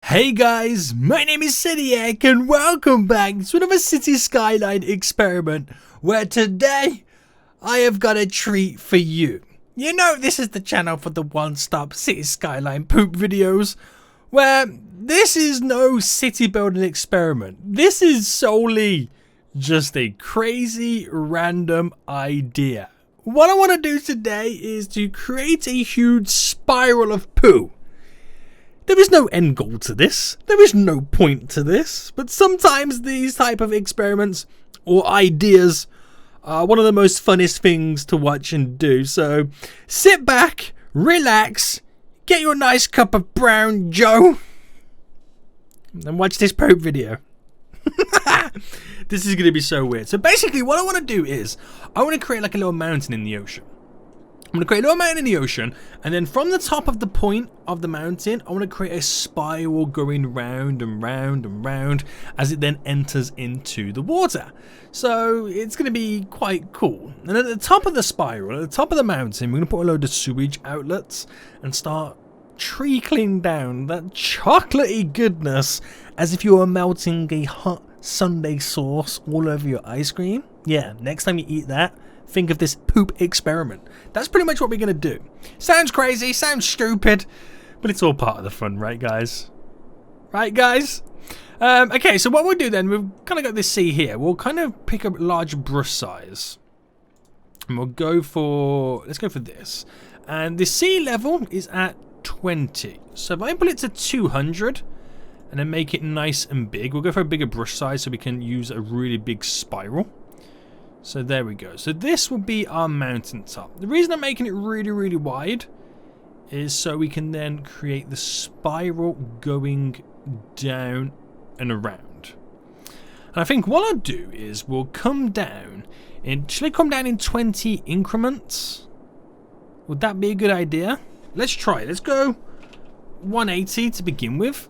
Hey guys, my name is Seniac and welcome back to another city skyline experiment where today I have got a treat for you. You know, this is the channel for the one-stop city skyline poop videos where this is no city building experiment. This is solely just a crazy random idea. What I want to do today is to create a huge spiral of poo. There is no end goal to this, there is no point to this, but sometimes these type of experiments or ideas are one of the most funnest things to watch and do. So sit back, relax, get your nice cup of brown Joe, and watch this poop video. This is going to be so weird. So basically what I want to do is, I want to create like a little mountain in the ocean. I'm going to create a little mountain in the ocean, and then from the top of the point of the mountain, I want to create a spiral going round and round and round as it then enters into the water. So it's going to be quite cool. And at the top of the spiral, at the top of the mountain, we're going to put a load of sewage outlets and start trickling down that chocolatey goodness as if you were melting a hot sundae sauce all over your ice cream. Yeah, next time you eat that, think of this poop experiment. That's pretty much what we're going to do. Sounds crazy, sounds stupid, but it's all part of the fun, right guys? Right guys? Okay, so what we'll do then, we've kind of got this sea here. We'll kind of pick a large brush size. And we'll go for, let's go for this. And the sea level is at 20. So if I put it to 200 and then make it nice and big, we'll go for a bigger brush size so we can use a really big spiral. So there we go. So this will be our mountaintop. The reason I'm making it really wide is so we can then create the spiral going down and around. And I think what I'll do is we'll come down in, should I come down in 20 increments? Would that be a good idea? Let's try it. Let's go 180 to begin with.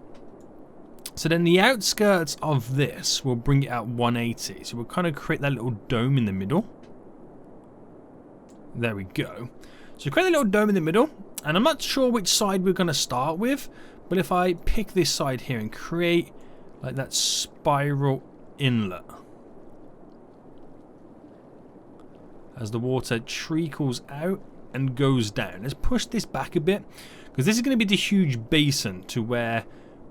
So then the outskirts of this will bring it out 180. So we'll kind of create that little dome in the middle. There we go. So create a little dome in the middle. And I'm not sure which side we're going to start with. But if I pick this side here and create like that spiral inlet. As the water trickles out and goes down. Let's push this back a bit. Because this is going to be the huge basin to where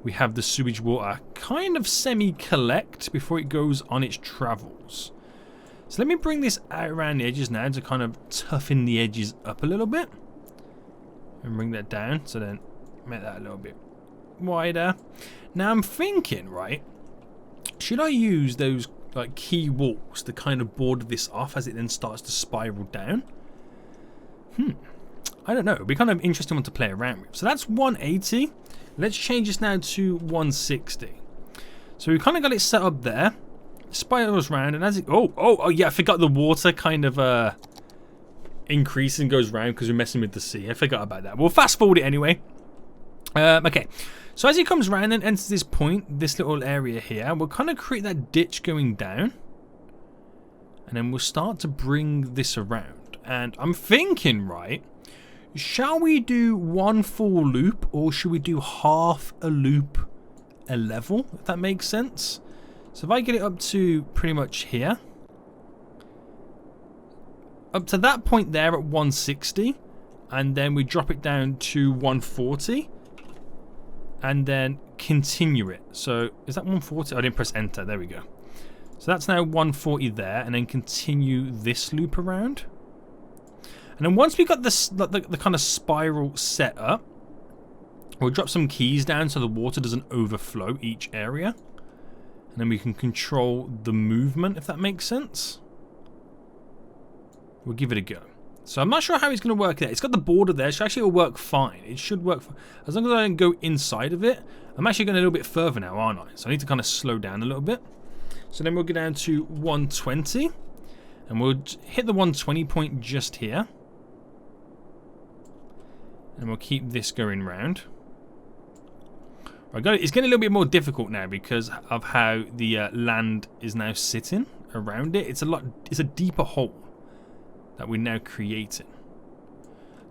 we have the sewage water kind of semi-collect before it goes on its travels. So let me bring this out around the edges now to kind of toughen the edges up a little bit. And bring that down, so then make that a little bit wider. Now I'm thinking, right, should I use those like key walls to kind of border this off as it then starts to spiral down? I don't know. It'll be kind of interesting one to play around with. So that's 180. Let's change this now to 160. So we kind of got it set up there. Spirals round, and as it oh yeah, I forgot the water kind of increases and goes round because we're messing with the sea. I forgot about that. We'll fast forward it anyway. Okay, so as it comes round and enters this point, this little area here, we'll kind of create that ditch going down, and then we'll start to bring this around. And I'm thinking, right, shall we do one full loop or should we do half a loop a level, if that makes sense? So if I get it up to pretty much here, up to that point there at 160, and then we drop it down to 140 and then continue it. So is that 140? I didn't press enter. There we go. So that's now 140 there, and then continue this loop around. And then once we got this, the kind of spiral set up, we'll drop some keys down so the water doesn't overflow each area. And then we can control the movement, if that makes sense. We'll give it a go. So I'm not sure how it's going to work there. It's got the border there, so actually it'll work fine. It should work, as long as I don't go inside of it. I'm actually going a little bit further now, aren't I? So I need to kind of slow down a little bit. So then we'll go down to 120. And we'll hit the 120 point just here. And we'll keep this going round. It's getting a little bit more difficult now because of how the land is now sitting around it. It's a deeper hole that we're now creating.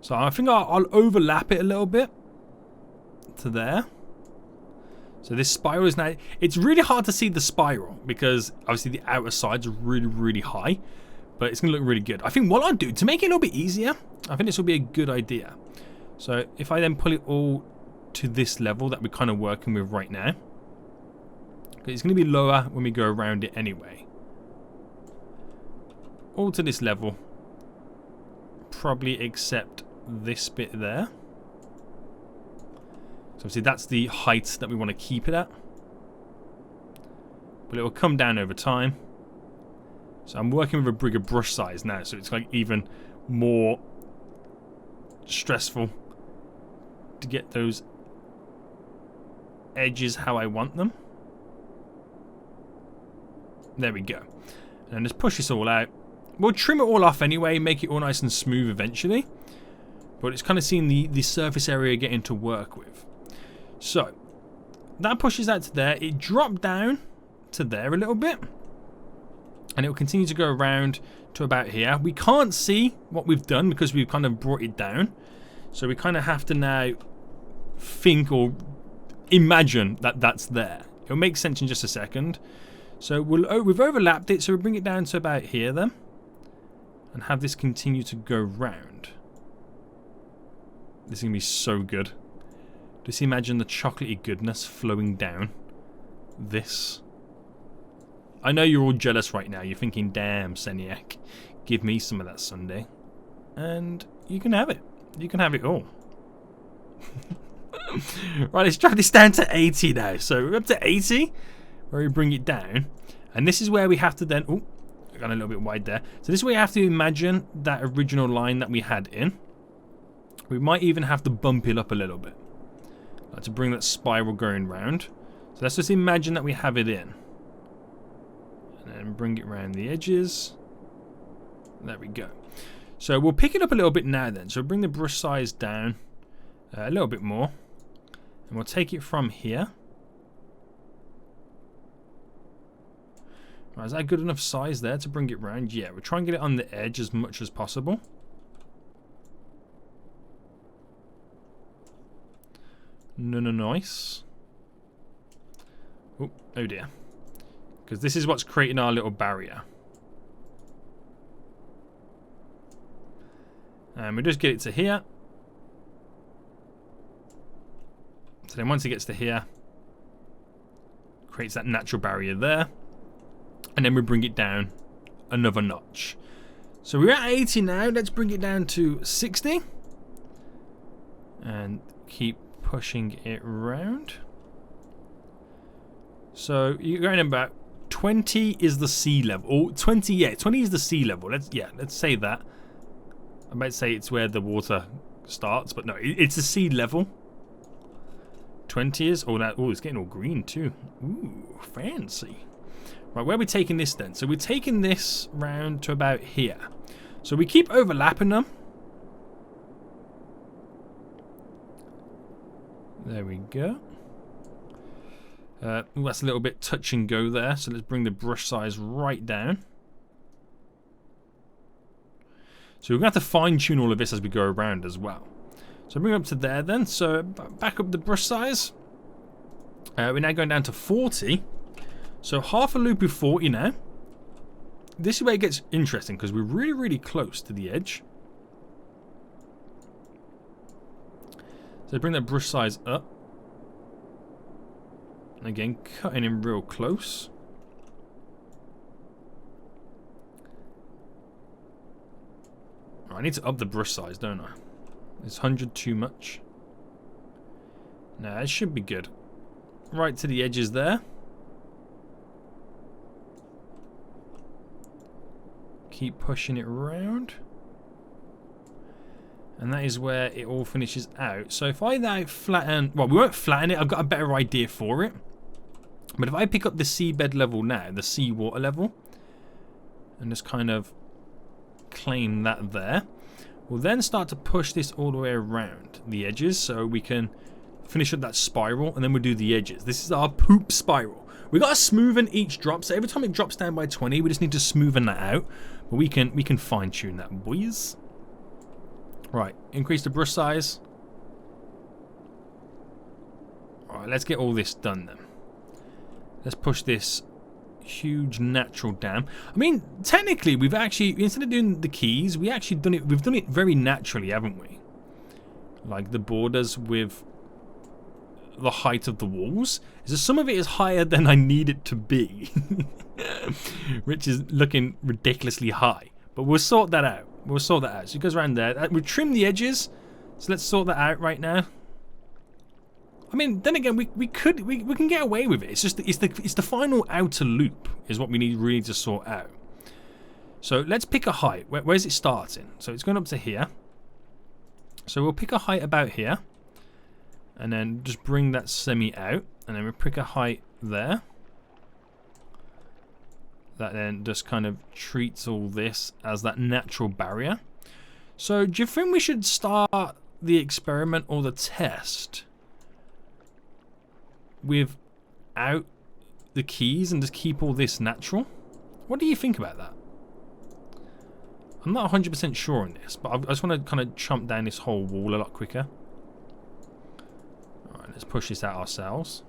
So I think I'll overlap it a little bit to there. So this spiral is now, it's really hard to see the spiral because obviously the outer sides are really, really high, but it's going to look really good. I think what I'll do to make it a little bit easier, I think this will be a good idea. So if I then pull it all to this level that we're kind of working with right now, because it's going to be lower when we go around it anyway. All to this level, probably except this bit there. So obviously that's the height that we want to keep it at. But it will come down over time. So I'm working with a bigger brush size now, so it's like even more stressful to get those edges how I want them. There we go. And just push this all out. We'll trim it all off anyway, make it all nice and smooth eventually. But it's kind of seeing the surface area getting to work with. So, that pushes out to there. It dropped down to there a little bit. And it will continue to go around to about here. We can't see what we've done because we've kind of brought it down. So we kind of have to now think or imagine that that's there. It'll make sense in just a second. So we've overlapped it, so we'll bring it down to about here then. And have this continue to go round. This is going to be so good. Just imagine the chocolatey goodness flowing down this. I know you're all jealous right now. You're thinking, damn, Seniac, give me some of that sundae. And you can have it. You can have it all. Right, let's drop this down to 80 now. So we're up to 80, where we bring it down. And this is where we have to then... Oh, I got a little bit wide there. So this is where you have to imagine that original line that we had in. We might even have to bump it up a little bit. Like to bring that spiral going round. So let's just imagine that we have it in. And then bring it around the edges. There we go. So we'll pick it up a little bit now then. So bring the brush size down a little bit more. And we'll take it from here. Right, is that a good enough size there to bring it round? Yeah, we'll try and get it on the edge as much as possible. Nice. Oh dear. Because this is what's creating our little barrier. And we just get it to here. So then once it gets to here, creates that natural barrier there. And then we bring it down another notch. So we're at 80 now. Let's bring it down to 60. And keep pushing it round. So you're going about 20 is the sea level. Or 20, yeah, 20 is the sea level. Let's say that. I might say it's where the water starts, but no, it's the sea level. 20 is. Oh, it's getting all green too. Ooh, fancy. Right, where are we taking this then? So we're taking this round to about here. So we keep overlapping them. There we go. That's a little bit touch and go there. So let's bring the brush size right down. So we're going to have to fine tune all of this as we go around as well. So bring it up to there then. So back up the brush size. We're now going down to 40. So half a loop with 40 now. This is where it gets interesting because we're really, really close to the edge. So bring that brush size up. And again, cutting in real close. I need to up the brush size, don't I? Is 100 too much? Nah, it should be good. Right to the edges there. Keep pushing it around. And that is where it all finishes out. So if I now flatten... Well, we won't flatten it. I've got a better idea for it. But if I pick up the seabed level now, the seawater level, and just kind of claim that there, we'll then start to push this all the way around the edges so we can finish up that spiral, and then we'll do the edges. This is our poop spiral. We got to smoothen each drop, so every time it drops down by 20, we just need to smoothen that out. But we can fine tune that, boys. Right, increase the brush size. Alright, let's get all this done then. Let's push this huge natural dam. I mean, technically, we've actually, instead of doing the keys, we've done it very naturally, haven't we? Like the borders with the height of the walls. So some of it is higher than I need it to be. Which is looking ridiculously high. But we'll sort that out. So it goes around there. We trim the edges. So let's sort that out right now. I mean, then again, we can get away with it. It's just it's the final outer loop is what we really to sort out. So let's pick a height. Where's it starting? So it's going up to here. So we'll pick a height about here, and then just bring that semi out, and then we'll pick a height there. That then just kind of treats all this as that natural barrier. So do you think we should start the experiment or the test without the keys and just keep all this natural? What do you think about that? I'm not 100% sure on this, but I just want to kind of chomp down this whole wall a lot quicker. Alright, let's push this out ourselves.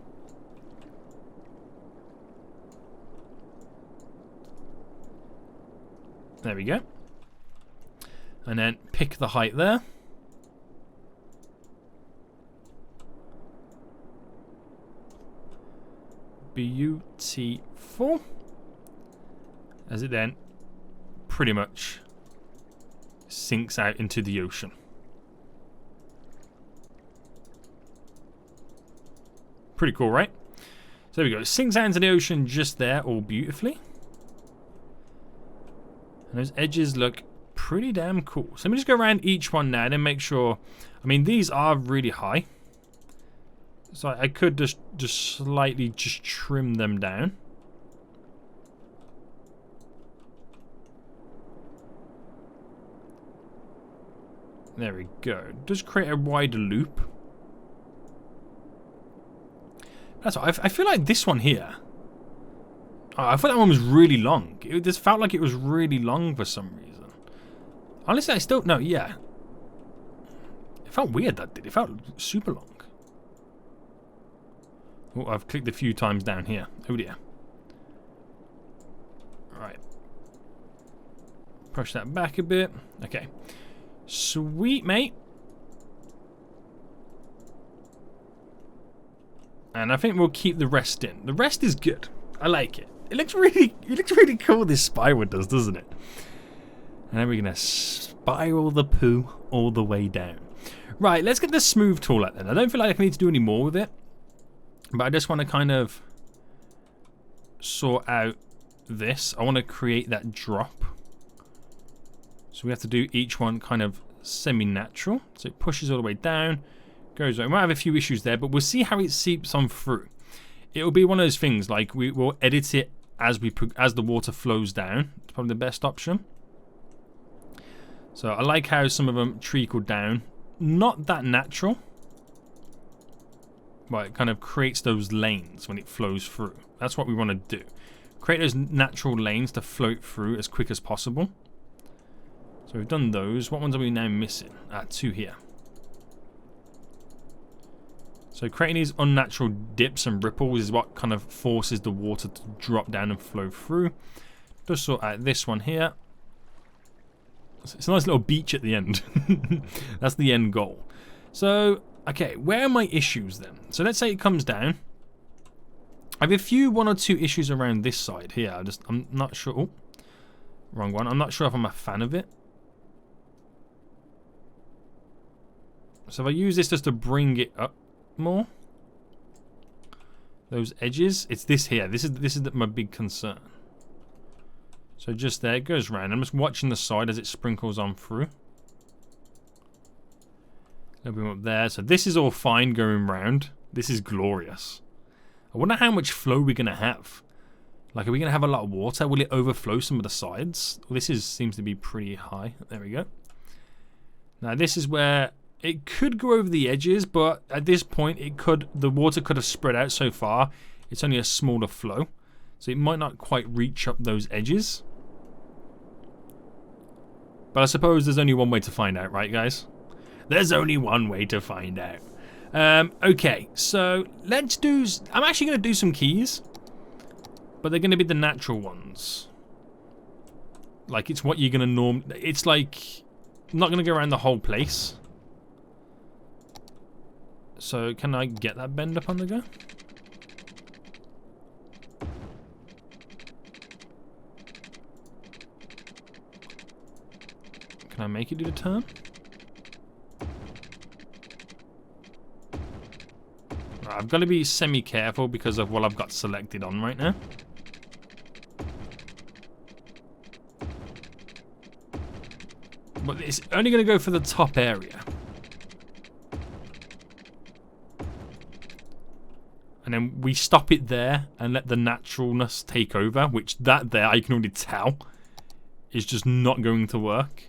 There we go. And then pick the height there. Beautiful. As it then pretty much sinks out into the ocean. Pretty cool, right? So there we go. It sinks out into the ocean just there, all beautifully. And those edges look pretty damn cool. So let me just go around each one now and then make sure. I mean, these are really high. So I could just slightly trim them down. There we go. Just create a wider loop. That's what I feel like this one here. Oh, I thought that one was really long. It just felt like it was really long for some reason. Honestly, I still no, yeah. It felt weird, that did. It felt super long. Oh, I've clicked a few times down here. Oh dear. Alright. Push that back a bit. Okay. Sweet, mate. And I think we'll keep the rest in. The rest is good. I like it. It looks really cool, this spiral does, doesn't it? And then we're gonna spiral the poo all the way down. Right, let's get the smooth tool out then. I don't feel like I need to do any more with it. But I just want to kind of sort out this. I want to create that drop. So we have to do each one kind of semi-natural. So it pushes all the way down, goes right. We might have a few issues there, but we'll see how it seeps on through. It'll be one of those things like we will edit it as the water flows down. It's probably the best option. So I like how some of them trickle down. Not that natural. But it kind of creates those lanes when it flows through. That's what we want to do. Create those natural lanes to float through as quick as possible. So we've done those. What ones are we now missing? Two here. So creating these unnatural dips and ripples is what kind of forces the water to drop down and flow through. Just sort out this one here. It's a nice little beach at the end. That's the end goal. So, okay, where are my issues then? So let's say it comes down. I have one or two issues around this side here. I'm not sure. Oh, wrong one. I'm not sure if I'm a fan of it. So if I use this just to bring it up more, those edges, it's this here. This is my big concern. So just there, it goes round. I'm just watching the side as it sprinkles on through. A little bit up there. So this is all fine going round. This is glorious. I wonder how much flow we're gonna have. Like, are we gonna have a lot of water? Will it overflow some of the sides? Well, this seems to be pretty high. There we go. Now this is where it could go over the edges, but at this point the water could have spread out so far. It's only a smaller flow. So it might not quite reach up those edges. But I suppose there's only one way to find out, right guys? There's only one way to find out. Okay, so let's do... I'm actually going to do some keys. But they're going to be the natural ones. Like, it's what you're going to It's like... I'm not going to go around the whole place. So, can I get that bend up on the go? Can I make it do the turn? I've got to be semi-careful because of what I've got selected on right now. But it's only going to go for the top area. And then we stop it there and let the naturalness take over, which that there, I can already tell, is just not going to work.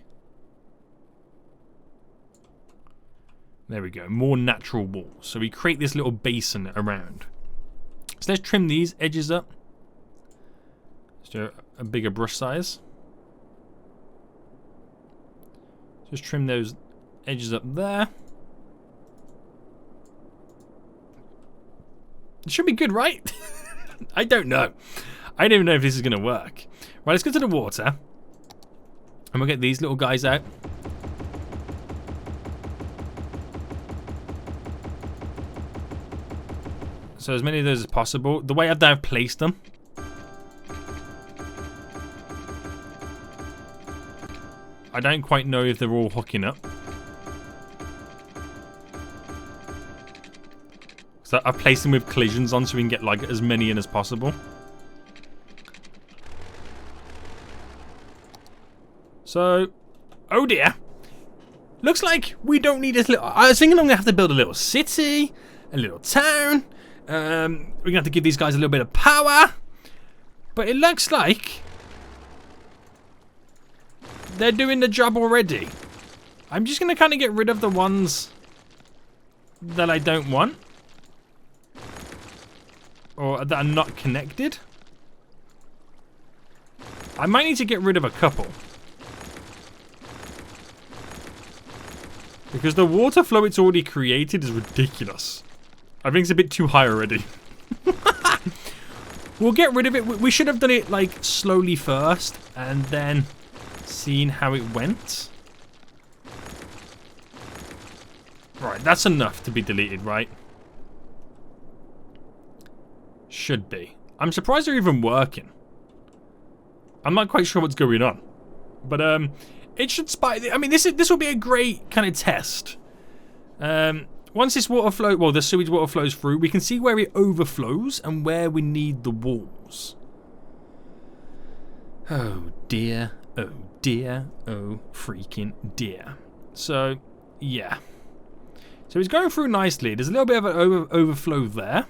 There we go, more natural walls. So we create this little basin around. So let's trim these edges up. Let's do a bigger brush size. Just trim those edges up there. It should be good, right? I don't know. I don't even know if this is going to work. Right, let's go to the water. And we'll get these little guys out. So as many of those as possible. The way I've placed them. I don't quite know if they're all hooking up. So I've placed them with collisions on so we can get like as many in as possible. So, oh dear. Looks like we don't need this little... I was thinking I'm going to have to build a little city, a little town. We're going to have to give these guys a little bit of power. But it looks like they're doing the job already. I'm just going to kind of get rid of the ones that I don't want. Or that are not connected. I might need to get rid of a couple. Because the water flow it's already created is ridiculous. I think it's a bit too high already. We'll get rid of it. We should have done it like slowly first and then seen how it went. Right, that's enough to be deleted, right? Should be. I'm surprised they're even working. I'm not quite sure what's going on. But it should spike. I mean, this will be a great kind of test. Once this water flow, well, the sewage water flows through, we can see where it overflows and where we need the walls. Oh dear, oh dear, oh freaking dear. So, yeah. So it's going through nicely. There's a little bit of an overflow there.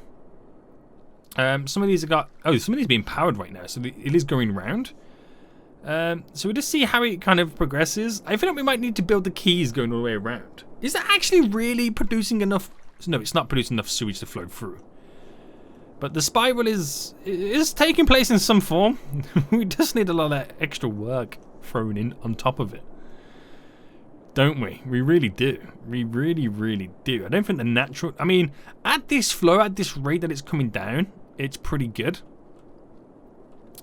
Some of these have got... Oh, some of these are being powered right now, so it is going round. So we'll just see how it kind of progresses. I feel like we might need to build the keys going all the way around. Is that actually really producing enough? No, it's not producing enough sewage to flow through. But the spiral is taking place in some form. We just need a lot of extra work thrown in on top of it. Don't we? We really do. We really, really do. I don't think the natural... I mean, at this flow, at this rate that it's coming down, it's pretty good.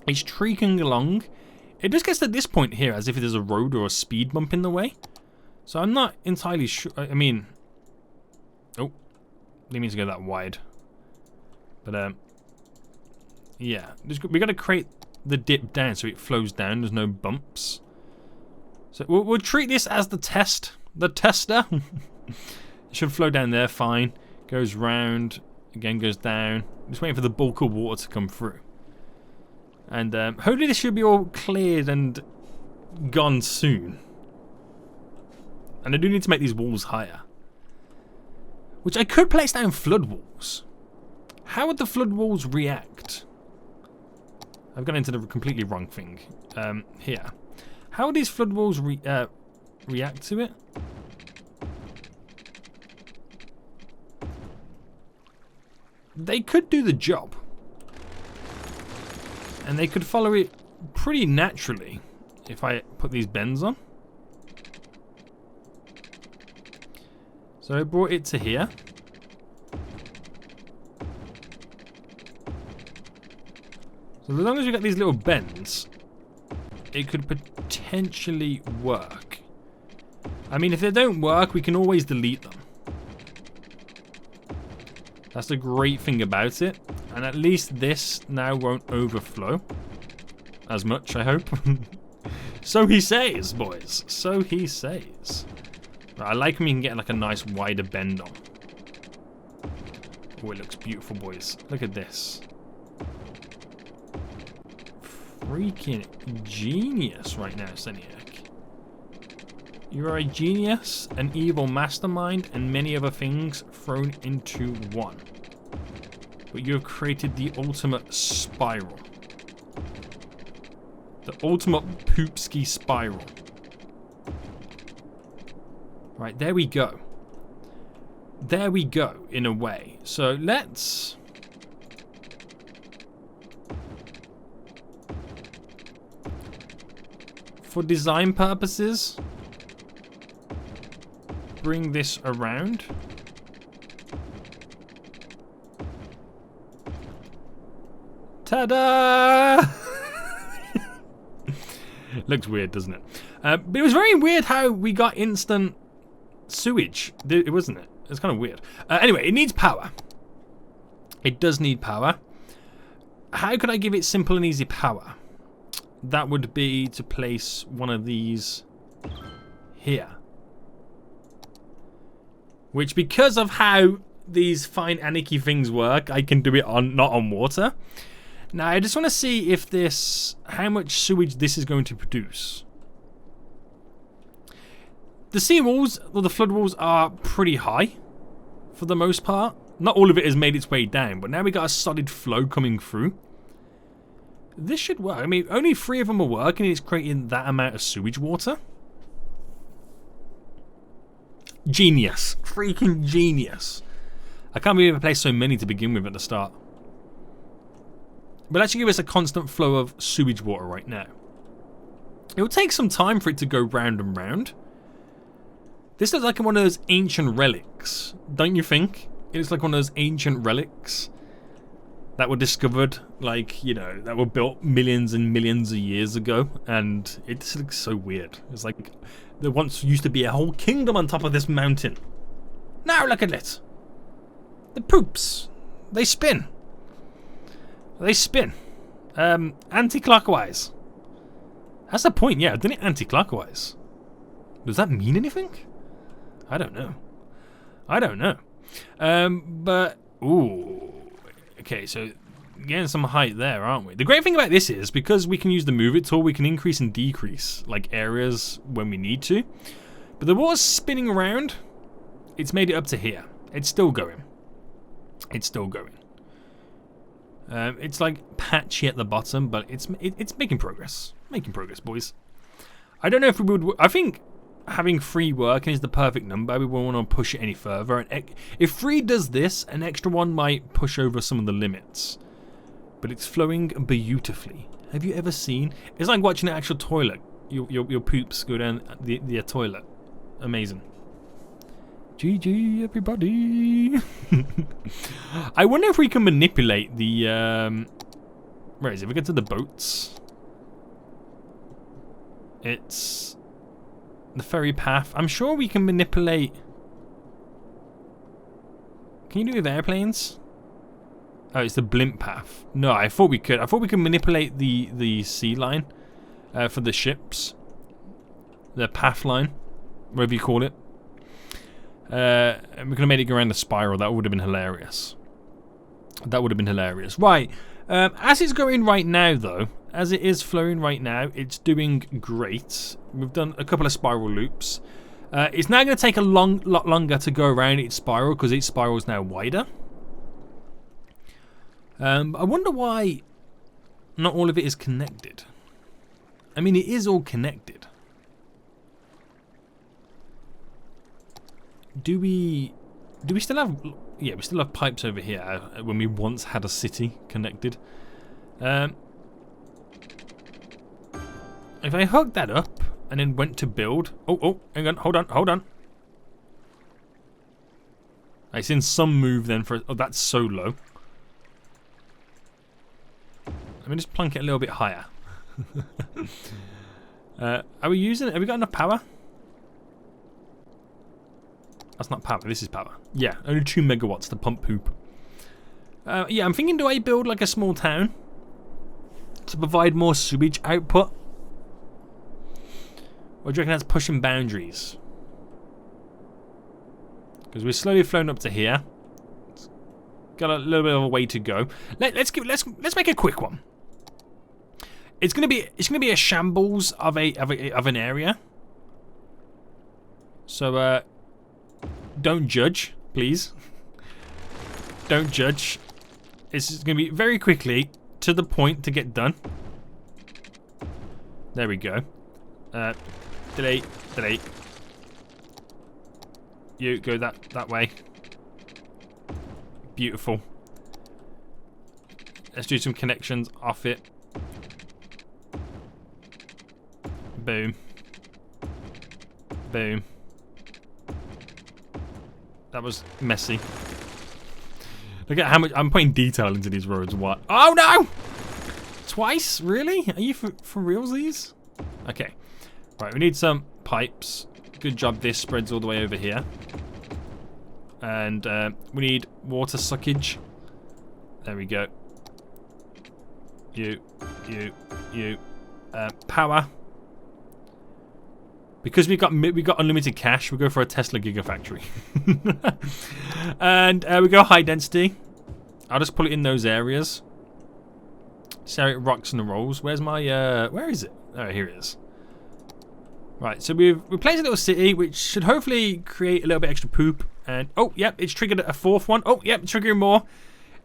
It's treaking along. It just gets to this point here as if there's a road or a speed bump in the way. So I'm not entirely sure. I mean... Oh. Didn't mean to go that wide. But, yeah. We got to create the dip down so it flows down. There's no bumps. So we'll treat this as the test. The tester. It should flow down there fine. Goes round. Again goes down. Just waiting for the bulk of water to come through. And hopefully this should be all cleared and gone soon. And I do need to make these walls higher. Which I could place down flood walls. How would the flood walls react? I've gone into the completely wrong thing. Here. How would these flood walls react to it? They could do the job. And they could follow it pretty naturally if I put these bends on. So I brought it to here. So as long as we get these little bends, it could potentially work. I mean, if they don't work, we can always delete them. That's the great thing about it. And at least this now won't overflow as much, I hope. So he says, boys. So he says. I like when you can get like a nice wider bend on. Oh, it looks beautiful, boys. Look at this. Freaking genius right now, Seniac. You are a genius, an evil mastermind, and many other things thrown into one. But you have created the ultimate spiral. The ultimate poopski spiral. Right, there we go. There we go, in a way. So let's... for design purposes, bring this around. Ta-da! Looks weird, doesn't it? But it was very weird how we got instant sewage. It wasn't it? It's kind of weird. Anyway, it needs power. It does need power. How could I give it simple and easy power? That would be to place one of these here. Which, because of how these fine anarchy things work, I can do it on not on water. Now, I just want to see if this, how much sewage this is going to produce. The sea walls, or the flood walls, are pretty high for the most part. Not all of it has made its way down, but now we got a solid flow coming through. This should work. I mean, only 3 of them are working, and it's creating that amount of sewage water. Genius. Freaking genius. I can't believe I placed so many to begin with at the start. But actually give us a constant flow of sewage water right now. It will take some time for it to go round and round. This looks like one of those ancient relics, don't you think? It looks like one of those ancient relics that were discovered, like, you know, that were built millions and millions of years ago. And it just looks so weird. It's like there once used to be a whole kingdom on top of this mountain. Now look at it. The poops. They spin. They spin. Anti-clockwise. That's the point, yeah. Didn't it anti-clockwise? Does that mean anything? I don't know. I don't know. But, ooh. Okay, so getting some height there, aren't we? The great thing about this is, because we can use the move it tool, we can increase and decrease, like, areas when we need to. But the water's spinning around. It's made it up to here. It's still going. It's still going. It's like patchy at the bottom, but it's making progress. Making progress, boys. I don't know if we would... I think having 3 working is the perfect number. We won't want to push it any further. If 3 does this, an extra one might push over some of the limits. But it's flowing beautifully. Have you ever seen... It's like watching an actual toilet. Your poops go down the toilet. Amazing. GG, everybody. I wonder if we can manipulate the... where is it? If we get to the boats. It's... the ferry path. I'm sure we can manipulate... Can you do it with airplanes? Oh, it's the blimp path. No, I thought we could. I thought we could manipulate the sea line for the ships. The path line. Whatever you call it. And we're going to make it go around the spiral. That would have been hilarious. That would have been hilarious. Right. As it's going right now, though, as it is flowing right now, it's doing great. We've done a couple of spiral loops. It's now going to take a lot longer to go around its spiral because its spiral is now wider. I wonder why not all of it is connected. I mean, it is all connected. Do we still have... Yeah, we still have pipes over here when we once had a city connected. If I hooked that up and then went to build... Oh, hang on, hold on. It's in some move then for... Oh, that's so low. Let me just plunk it a little bit higher. Are we using it? Have we got enough power? That's not power. This is power. Yeah, only 2 megawatts to pump poop. Yeah, I'm thinking, do I build like a small town to provide more sewage output? Or do you reckon that's pushing boundaries? Because we're slowly flowing up to here. It's got a little bit of a way to go. Let's make a quick one. It's gonna be a shambles of an area. So don't judge, please. Don't judge. It's going to be very quickly to the point to get done. There we go. Delete. You go that way. Beautiful. Let's do some connections off it. Boom. Boom. That was messy. Look at how much I'm putting detail into these roads. What? Oh no! Twice? Really? Are you for realsies? Okay. Right, we need some pipes. Good job. This spreads all the way over here. And we need water suckage. There we go. You. Power. Because we got unlimited cash, we go for a Tesla Gigafactory. And we go high density. I'll just put it in those areas. See how it rocks and rolls. Where's my where is it? Oh, here it is. Right, so we've replaced a little city, which should hopefully create a little bit extra poop. And oh, yep, it's triggered a 4th one. Oh, yep, triggering more.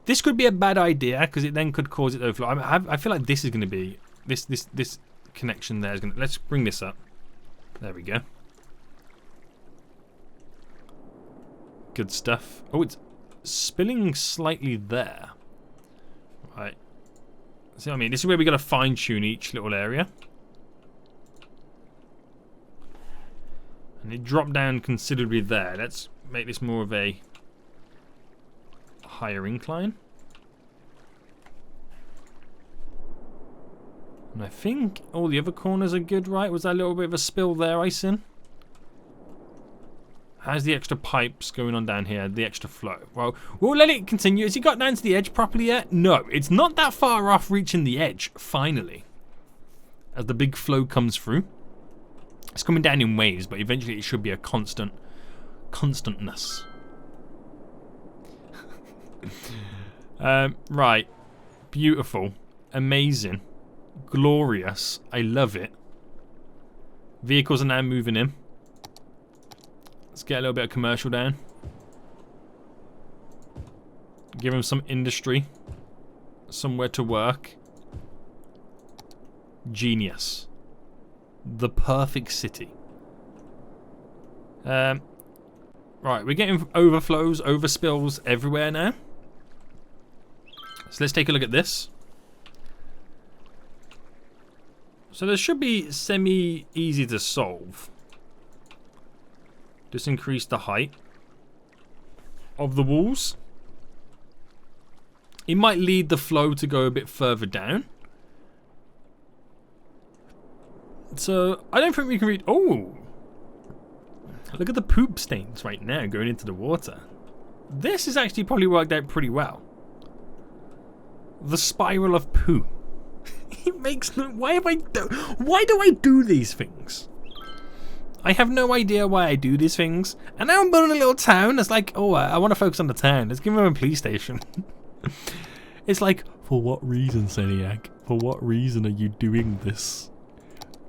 This could be a bad idea because it then could cause it to overflow. I feel like this is going to be this connection there is going to. Let's bring this up. There we go. Good stuff. Oh, it's spilling slightly there. Right. See what I mean? This is where we got to fine tune each little area. And it dropped down considerably there. Let's make this more of a higher incline. And I think all the other corners are good, right? Was that a little bit of a spill there, Ison? How's the extra pipes going on down here? The extra flow. Well, we'll let it continue. Has he got down to the edge properly yet? No, it's not that far off reaching the edge, finally. As the big flow comes through. It's coming down in waves, but eventually it should be a constantness. Right. Beautiful. Amazing. Glorious. I love it. Vehicles are now moving in. Let's get a little bit of commercial down. Give them some industry. Somewhere to work. Genius. The perfect city. Right, we're getting overflows, overspills everywhere now. So let's take a look at this. So this should be semi-easy to solve. Just increase the height of the walls. It might lead the flow to go a bit further down. So I don't think we can read. Oh, look at the poop stains right now going into the water. This has actually probably worked out pretty well. The spiral of poo. It makes no. Why do I do these things? I have no idea why I do these things. And now I'm building a little town. It's like, oh, I want to focus on the town. Let's give them a police station. It's like, for what reason, Seniac? For what reason are you doing this?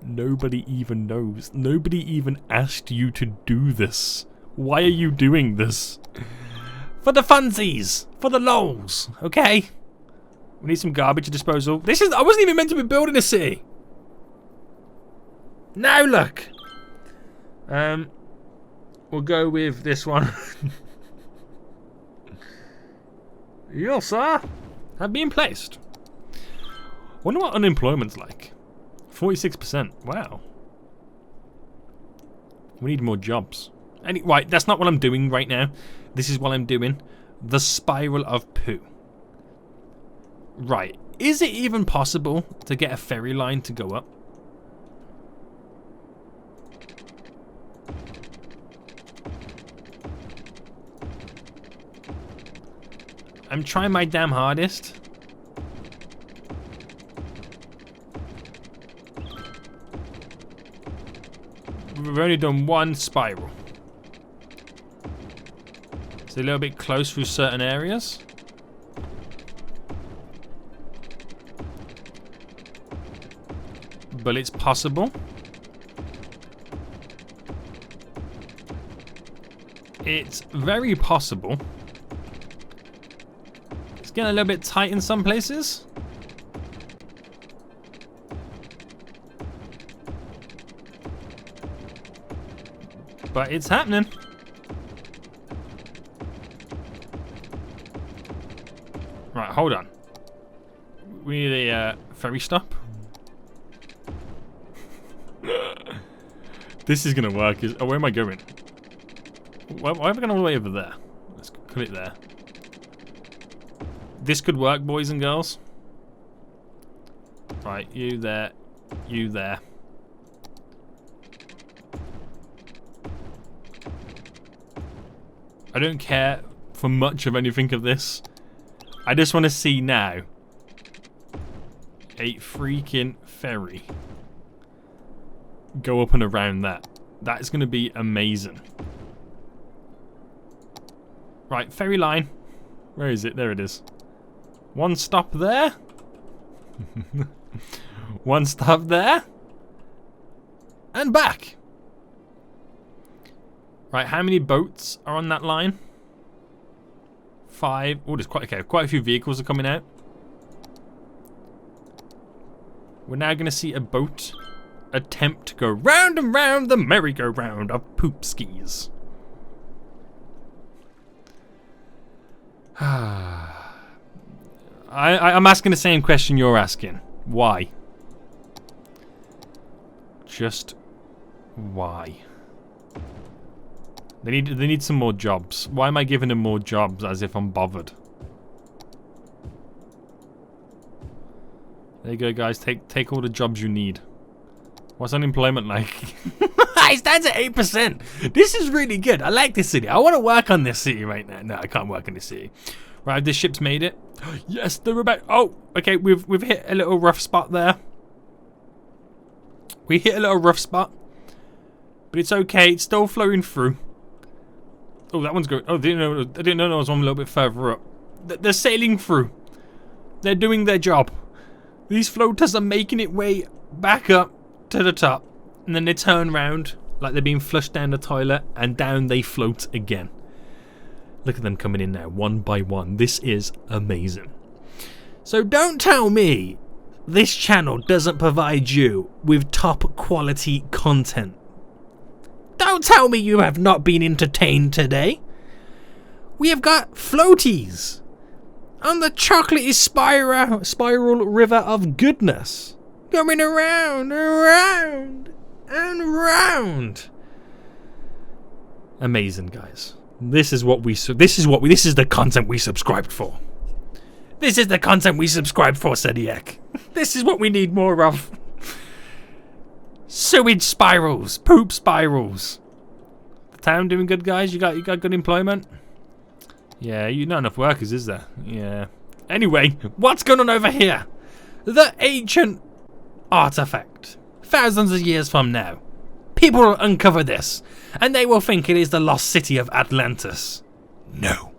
Nobody even knows. Nobody even asked you to do this. Why are you doing this? For the funsies. For the lols. Okay? We need some garbage disposal. I wasn't even meant to be building a city. Now look. We'll go with this one. Yes, sir. Have been placed. Wonder what unemployment's like. 46%. Wow. We need more jobs. Right, that's not what I'm doing right now. This is what I'm doing. The spiral of poo. Right. Is it even possible to get a ferry line to go up? I'm trying my damn hardest. We've only done one spiral. It's a little bit close through certain areas. But it's possible. It's very possible. It's getting a little bit tight in some places. But it's happening. Right, hold on. We need a ferry stop. This is gonna work. Oh, where am I going? Why am I going all the way over there? Let's put it there. This could work, boys and girls. Right, you there. You there. I don't care for much of anything of this. I just want to see now a freaking ferry go up and around that. That is going to be amazing. Right, ferry line. Where is it? There it is. One stop there. One stop there. And back. Right, how many boats are on that line? 5. Oh, there's quite a few vehicles are coming out. We're now going to see a boat attempt to go round and round the merry-go-round of poop skis. I'm asking the same question you're asking. Why? Just why? They need some more jobs. Why am I giving them more jobs as if I'm bothered? There you go, guys. Take all the jobs you need. What's unemployment like? It stands at 8%. This is really good. I like this city. I want to work on this city right now. No, I can't work on this city. Right, this ship's made it. Yes, they're about. Oh, okay. We've hit a little rough spot there. We hit a little rough spot, but it's okay. It's still flowing through. Oh, that one's going. Oh, I didn't know there was one a little bit further up. They're sailing through. They're doing their job. These floaters are making it way back up to the top, and then they turn round like they're being flushed down the toilet, and down they float again. Look at them coming in now, one by one. This is amazing. So don't tell me this channel doesn't provide you with top quality content. Don't tell me you have not been entertained today. We have got floaties on the chocolatey spiral river of goodness, going around, around, and round. Amazing, guys. This is the content we subscribed for. This is the content we subscribed for, Sediak. This is what we need more of. Sewage spirals, poop spirals. The town doing good, guys. You got good employment. Yeah, you not enough workers, is there? Yeah. Anyway, what's going on over here? The ancient artifact. Thousands of years from now, people will uncover this, and they will think it is the lost city of Atlantis. No.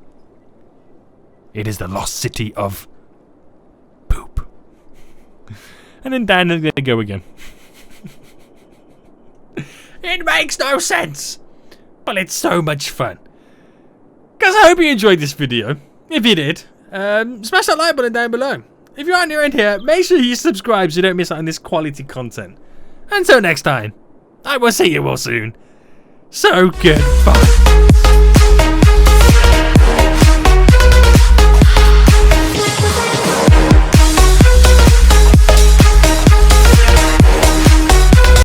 It is the lost city of poop. And then down they're going to go again. It makes no sense, but it's so much fun. Guys, I hope you enjoyed this video. If you did, smash that like button down below. If you're new around here, make sure you subscribe so you don't miss out on this quality content. Until next time, I will see you all soon. So goodbye.